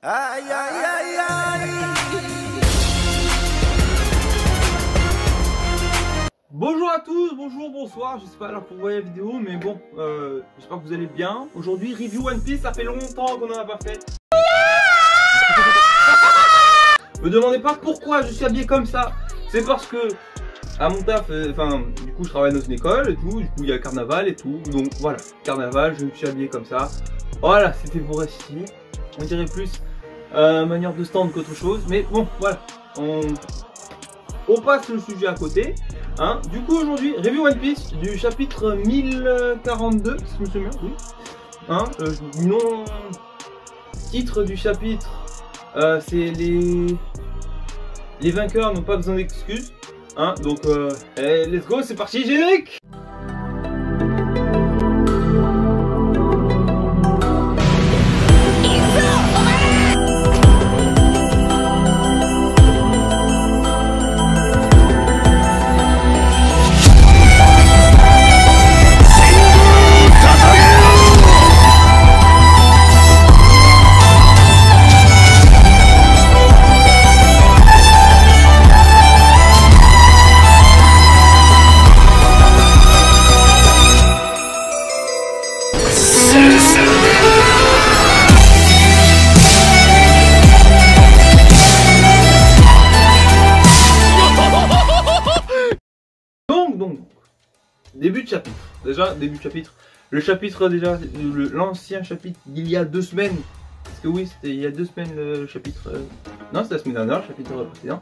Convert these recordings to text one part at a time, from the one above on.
Aïe aïe aïe aïe. Bonjour à tous, bonjour, bonsoir, je sais pas là pour voir la vidéo mais bon, j'espère que vous allez bien. Aujourd'hui review One Piece, ça fait longtemps qu'on en a pas fait. Me demandez pas pourquoi je suis habillé comme ça, c'est parce que à mon taf, enfin du coup je travaille dans une école et tout, du coup il y a carnaval et tout, donc voilà, carnaval, je me suis habillé comme ça. Voilà, c'était pour réciter, on dirait plus manière de stand qu'autre chose, mais bon voilà, on passe le sujet à côté. Hein. Du coup aujourd'hui, review One Piece du chapitre 1042, si je me souviens, oui. Hein, non, titre du chapitre, c'est les vainqueurs n'ont pas besoin d'excuses. Hein, donc let's go, c'est parti, générique. Donc, début de chapitre. Déjà, début de chapitre. Le chapitre, déjà, l'ancien chapitre d'il y a 2 semaines. Parce que oui, c'était il y a 2 semaines le chapitre. Non, c'est la semaine dernière, le chapitre précédent.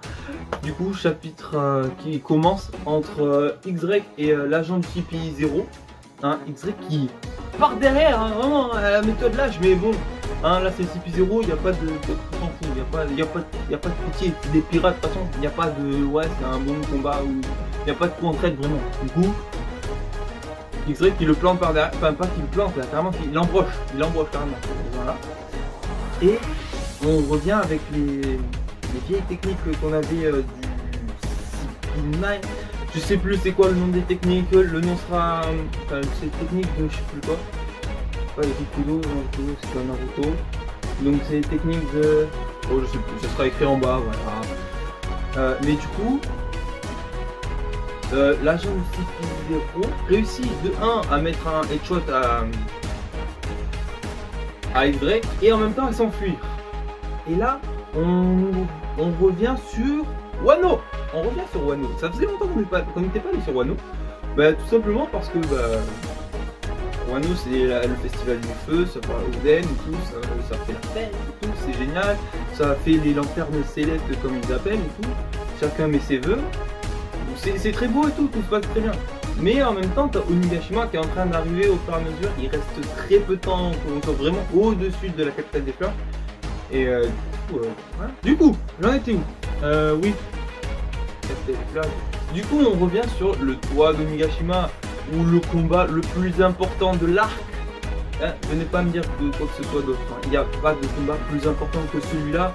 Du coup, chapitre qui commence entre X-Drake et l'agent du CP0. Hein, X-Drake qui part derrière, hein, vraiment à la méthode lâche, mais bon. Hein, là, c'est le CP0, il n'y a pas de. On s'en fout, il n'y a pas de pitié. C'est des pirates, de toute façon, il n'y a pas de. Ouais, c'est un bon combat où. Il n'y a pas de coup en traite vraiment. Du coup, X-Drake qui le plante par derrière, enfin pas qu'il le plante, là, carrément qu'il l'embroche. Il l'embroche carrément. Voilà. Et on revient avec les vieilles techniques qu'on avait du CP9. Je sais plus c'est quoi le nom des techniques. Le nom sera. Enfin, c'est technique de je sais plus quoi. Pas les Rikudo, c'est pas Naruto. Donc c'est les techniques de. Oh, je sais plus, ça sera écrit en bas, voilà. Mais du coup. L'agent du CP0 réussit de 1 à mettre un headshot à X-Drake et en même temps à s'enfuir. Et là, on revient sur Wano. On revient sur Wano. Ça faisait longtemps qu'on n'était pas allé sur Wano. Bah, tout simplement parce que Wano c'est le festival du feu, ça parle au Oden et tout, ça fait la fête et tout, c'est génial. Ça fait les lanternes célestes comme ils appellent et tout. Chacun met ses vœux. C'est très beau et tout se passe très bien. Mais en même temps, t'as Onigashima qui est en train d'arriver au fur et à mesure. Il reste très peu de temps pour qu'on soit vraiment au-dessus de la capitale des fleurs. Et du coup, j'en étais où? Oui. Capitale des fleurs. Du coup, on revient sur le toit d'Onigashima, où le combat le plus important de l'arc. Hein, venez pas me dire de quoi que ce soit d'autre. Hein. Il n'y a pas de combat plus important que celui-là.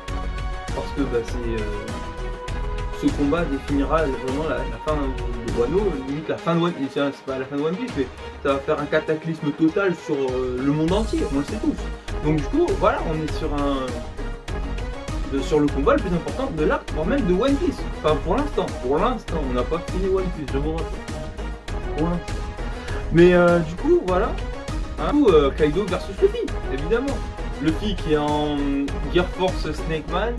Parce que c'est... ce combat définira vraiment la fin de Wano, limite la fin de One Piece, c'est pas la fin de One Piece, mais ça va faire un cataclysme total sur le monde entier, on le sait tous. Donc du coup, voilà, on est sur le combat le plus important de l'arc, voire même de One Piece. Enfin pour l'instant, on n'a pas fini One Piece, je vous rappelle. Pour l'instant. Mais du coup, voilà. Hein, Kaido versus Luffy, évidemment. Luffy qui est en Gear Force Snake Man,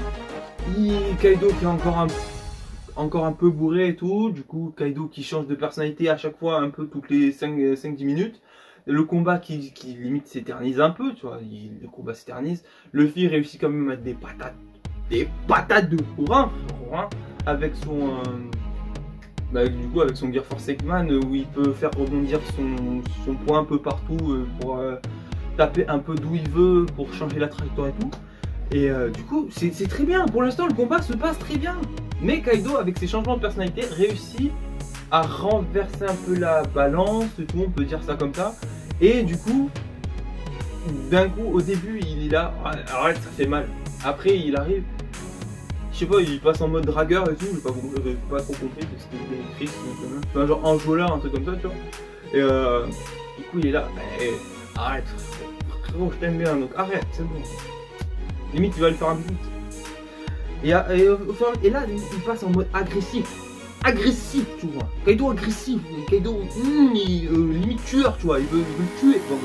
Kaido qui est encore un peu bourré et tout, du coup Kaido qui change de personnalité à chaque fois un peu toutes les 5-10 minutes. Le combat qui limite s'éternise un peu, tu vois, le combat s'éternise. Luffy réussit quand même à mettre des patates de fourrin avec son du coup avec son Gear Force Eggman où il peut faire rebondir son poing un peu partout pour taper un peu d'où il veut pour changer la trajectoire et tout. Et du coup, c'est très bien. Pour l'instant, le combat se passe très bien. Mais Kaido, avec ses changements de personnalité, réussit à renverser un peu la balance, tout, on peut dire ça comme ça. Et du coup, d'un coup, au début, il est là. Arrête, ça fait mal. Après, il arrive. Je sais pas, il passe en mode dragueur et tout. J'ai pas trop compris parce que c'était écrit. Enfin, genre enjôleur, un truc comme ça, tu vois. Et du coup, il est là. Arrête. Frérot, je t'aime bien, donc arrête, c'est bon. Limite, il va lui faire un but. Et là, il passe en mode agressif. Agressif, tu vois. Kaido agressif. Kaido, limite tueur, tu vois. Il veut le tuer. Bon,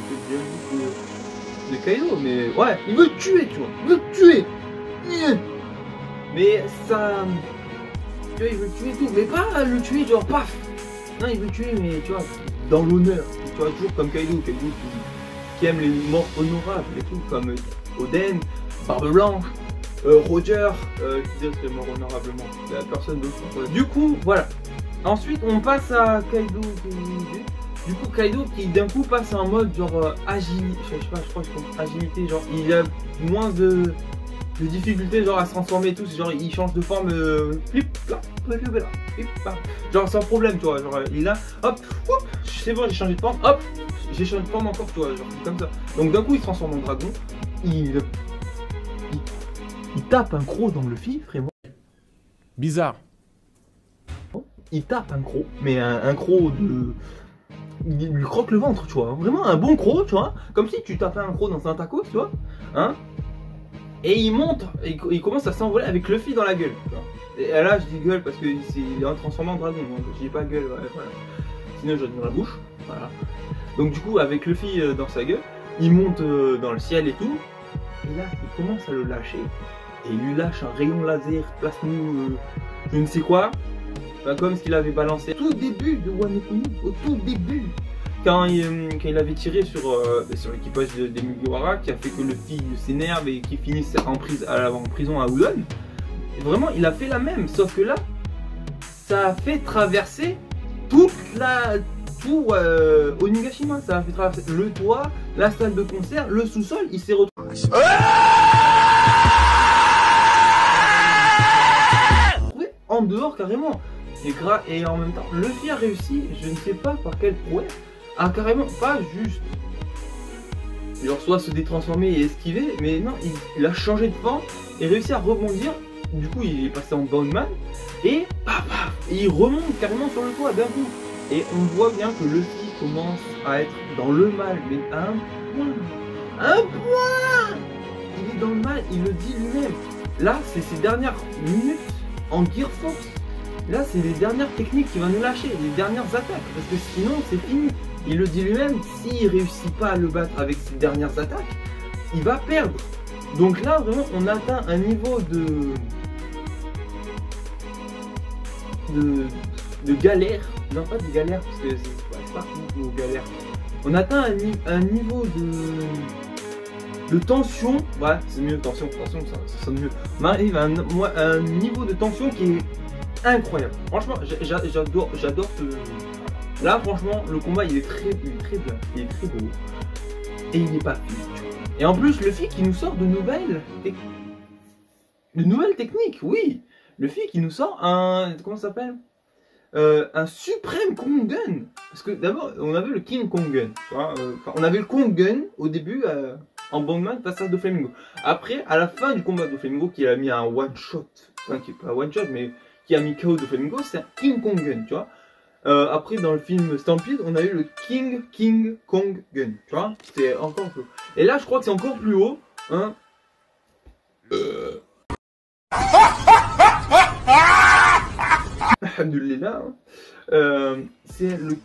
de Kaido, mais ouais, il veut le tuer, tu vois. Il veut le tuer. Mais ça. Tu vois, il veut le tuer et tout. Mais pas le tuer, genre paf. Non, il veut le tuer, mais tu vois, dans l'honneur. Tu vois, toujours comme Kaido qui aime les morts honorables et tout, comme Oden, Barbe Blanche. Roger, qui dit que mort honorablement, la personne d'autre. Du coup, voilà. Ensuite, on passe à Kaido. Du coup, Kaido qui d'un coup passe en mode genre agilité. Je sais pas, je crois que c'est agilité. Genre, il a moins de difficultés genre à se transformer et tout. Genre, il change de forme. Genre, sans problème, tu vois. Genre, il est là, hop, c'est bon, j'ai changé de forme, hop, j'ai changé de forme encore, tu vois. Genre, comme ça. Donc, d'un coup, il se transforme en dragon. Il tape un croc dans Luffy, vraiment. Bizarre. Il tape un croc, mais un croc de... Il lui croque le ventre, tu vois. Vraiment un bon croc, tu vois. Comme si tu tapais un croc dans un tacos, tu vois. Hein. Et il monte, et il commence à s'envoler avec Luffy dans la gueule. Tu vois. Et là, je dis gueule parce qu'il est transformé en dragon. Donc je dis pas gueule, ouais, voilà. Sinon, je donne la bouche. Voilà. Donc du coup, avec Luffy dans sa gueule, il monte dans le ciel et tout. Et là, il commence à le lâcher. Et il lui lâche un rayon laser, place-nous je ne sais quoi. Enfin, comme ce qu'il avait balancé au tout début de Wano Kuni, au tout début. Quand il avait tiré sur l'équipage des Mugiwara, qui a fait que Luffy s'énerve et qu'il finisse en prison à Udon. Et vraiment, il a fait la même, sauf que là, ça a fait traverser tout Onigashima. Ça a fait traverser le toit, la salle de concert, le sous-sol. Il s'est retrouvé en dehors carrément. Et en même temps, Luffy a réussi, je ne sais pas par quel prouesse, à carrément, pas juste, genre soit se détransformer et esquiver, mais non, il a changé de forme et réussi à rebondir. Du coup, il est passé en Boundman et il remonte carrément sur le toit d'un coup. Et on voit bien que Luffy commence à être dans le mal, mais à un point. Il est dans le mal, il le dit lui-même. Là, c'est ses dernières minutes en Gear Force. Là, c'est les dernières techniques qu'il va nous lâcher, les dernières attaques, parce que sinon, c'est fini. Il le dit lui-même, s'il réussit pas à le battre avec ses dernières attaques, il va perdre. Donc là, vraiment, on atteint un niveau de galère. Non, pas de galère, parce que c'est pas une galère. On atteint un niveau de tension. Ouais, c'est mieux, tension, ça sonne mieux. On arrive à un niveau de tension qui est incroyable. Franchement, j'adore ce... Là, franchement, le combat, il est très bien. Il est très beau. Et il n'est pas fini. Et en plus, Luffy qui nous sort de nouvelles techniques, oui. Luffy qui nous sort un... Comment ça s'appelle, un suprême Kongen. Parce que d'abord, on avait le King Kongen. On avait le Kongen au début en Boundman face à Doflamingo. Après, à la fin du combat de Doflamingo, qui a mis un one-shot. Enfin, qui est pas one-shot, mais qui a mis KO Doflamingo, c'est un King Kongen, tu vois. Après, dans le film Stampede, on a eu le King Kong Gun, tu vois. C'est encore plus haut. Et là, je crois que c'est encore plus haut, hein. Alhamdoulilah, hein. C'est le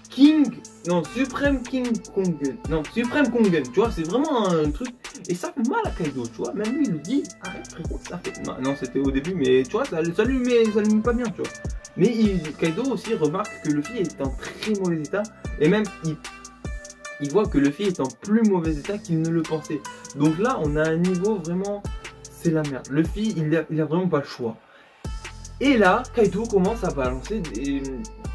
Supreme King Kongen. Non, Supreme Kongen, tu vois, c'est vraiment un truc. Et ça fait mal à Kaido, tu vois. Même lui, il le dit, arrête frérot, ça fait. Non, c'était au début, mais tu vois, ça lui met pas bien, tu vois. Mais Kaido aussi remarque que Luffy est en très mauvais état. Et même, il voit que Luffy est en plus mauvais état qu'il ne le pensait. Donc là, on a un niveau vraiment... C'est la merde. Luffy, il a vraiment pas le choix. Et là, Kaido commence à balancer des...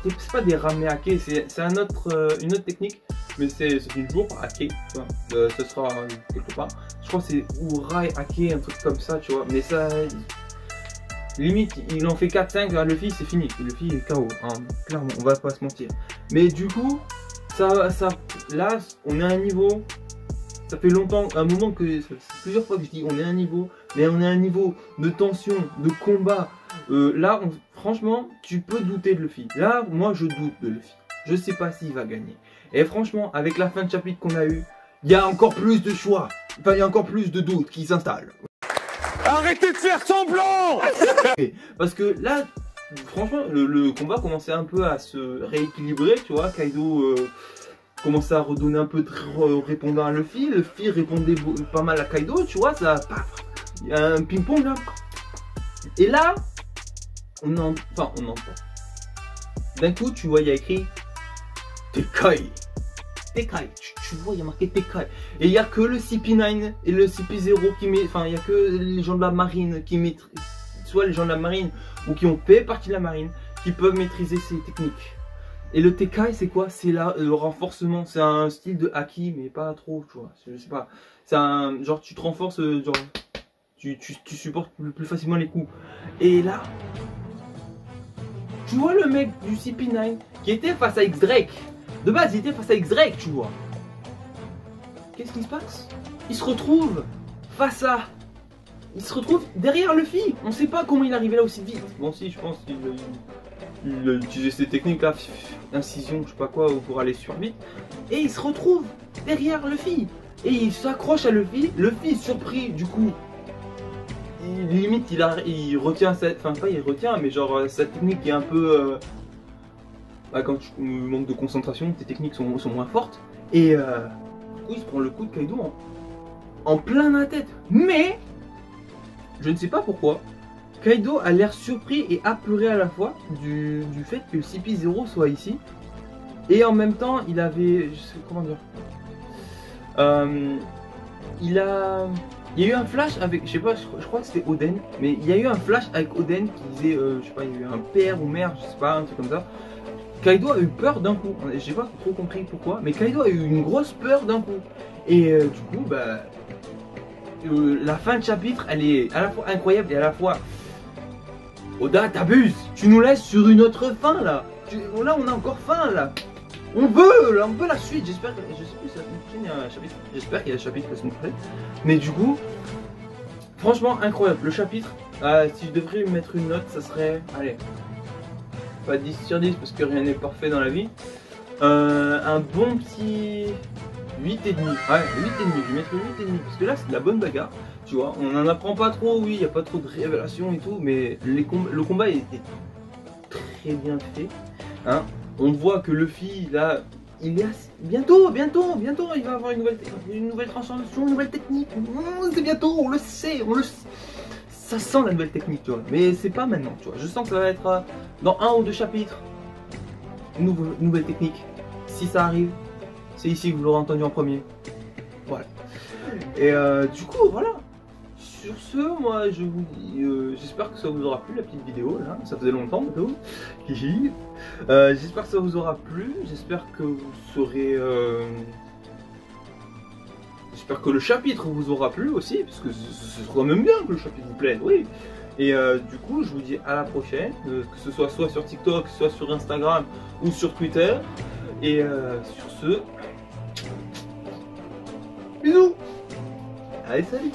C'est pas des rameake, c'est une autre technique. Mais c'est toujours hake, tu vois. Ce sera quelque part. Je crois que c'est Urai hake, un truc comme ça, tu vois. Mais ça... Limite, il en fait 4-5 à Luffy, c'est fini. Luffy est KO, hein. Clairement, on va pas se mentir. Mais du coup, là, on est à un niveau. Ça fait longtemps, un moment que, plusieurs fois que je dis on est à un niveau, mais on est à un niveau de tension, de combat. Là, franchement, tu peux douter de Luffy. Là, moi, je doute de Luffy. Je sais pas s'il va gagner. Et franchement, avec la fin de chapitre qu'on a eu, il y a encore plus de choix. Enfin, il y a encore plus de doutes qui s'installent. Arrêtez de faire semblant. Parce que là, franchement, le combat commençait un peu à se rééquilibrer, tu vois. Kaido commençait à redonner un peu de répondant à Luffy. Luffy répondait pas mal à Kaido, tu vois. Ça, paf, il y a un ping-pong là. Et là, on entend. D'un coup, tu vois, il y a écrit Tekai. Tekai. Tu vois, il y a marqué Tekai. Et il n'y a que le CP9 et le CP0 qui met. Enfin, il n'y a que les gens de la marine qui maîtrisent. Soit les gens de la marine ou qui ont fait partie de la marine qui peuvent maîtriser ces techniques. Et le Tekai, c'est quoi? C'est le renforcement. C'est un style de haki, mais pas trop, tu vois. Je sais pas. C'est un genre, tu te renforces, genre. Tu supportes plus facilement les coups. Et là, tu vois le mec du CP9 qui était face à X-Drake. De base, il était face à X-Drake, tu vois. Qu'est-ce qui se passe? Il se retrouve face à... Il se retrouve derrière Luffy. On sait pas comment il est arrivé là aussi vite. Bon, si, je pense qu'il a utilisé ces techniques là, incision, je sais pas quoi, pour aller sur vite. Et il se retrouve derrière Luffy. Et il s'accroche à Luffy. Luffy est surpris, du coup. Limite il retient cette, enfin pas il retient, mais genre sa technique est un peu quand tu manques de concentration, tes techniques sont moins fortes. Et du coup il se prend le coup de Kaido en plein dans la tête. Mais je ne sais pas pourquoi Kaido a l'air surpris et apeuré à la fois du fait que CP0 soit ici. Et en même temps il avait, je sais comment dire, il y a eu un flash avec, je sais pas, je crois que c'était Oden, mais il y a eu un flash avec Oden qui disait, je sais pas, il y a eu un père ou mère, je sais pas, un truc comme ça. Kaido a eu peur d'un coup, j'ai pas trop compris pourquoi, mais Kaido a eu une grosse peur d'un coup. Et du coup, bah, la fin de chapitre, elle est à la fois incroyable et à la fois... Oda, t'abuses, tu nous laisses sur une autre fin là. Là, on a encore faim là. On veut la suite. J'espère que, je sais plus, la semaine prochaine il y a un chapitre. J'espère qu'il y a un chapitre la semaine prochaine. Mais du coup, franchement incroyable. Le chapitre, si je devrais lui mettre une note, ça serait, allez, pas 10 sur 10 parce que rien n'est parfait dans la vie. Un bon petit 8,5. Ouais, 8,5. Je vais mettre 8,5 parce que là c'est de la bonne bagarre. Tu vois, on n'en apprend pas trop. Oui, il n'y a pas trop de révélations et tout, mais le combat est très bien fait. Hein. On voit que Luffy, là, il est bientôt, il va avoir une nouvelle transformation, une nouvelle technique. C'est bientôt, on le sait, ça sent la nouvelle technique, tu vois. Mais c'est pas maintenant, tu vois. Je sens que ça va être dans 1 ou 2 chapitres. Nouvelle technique. Si ça arrive, c'est ici que vous l'aurez entendu en premier. Voilà. Et du coup, voilà. Sur ce, moi je vous dis, j'espère que ça vous aura plu la petite vidéo là, ça faisait longtemps bientôt. J'espère que ça vous aura plu, j'espère que vous saurez, j'espère que le chapitre vous aura plu aussi, parce que ce sera même bien que le chapitre vous plaise, oui. Et du coup, je vous dis à la prochaine, que ce soit sur TikTok, soit sur Instagram ou sur Twitter. Et sur ce, bisous. Allez, salut.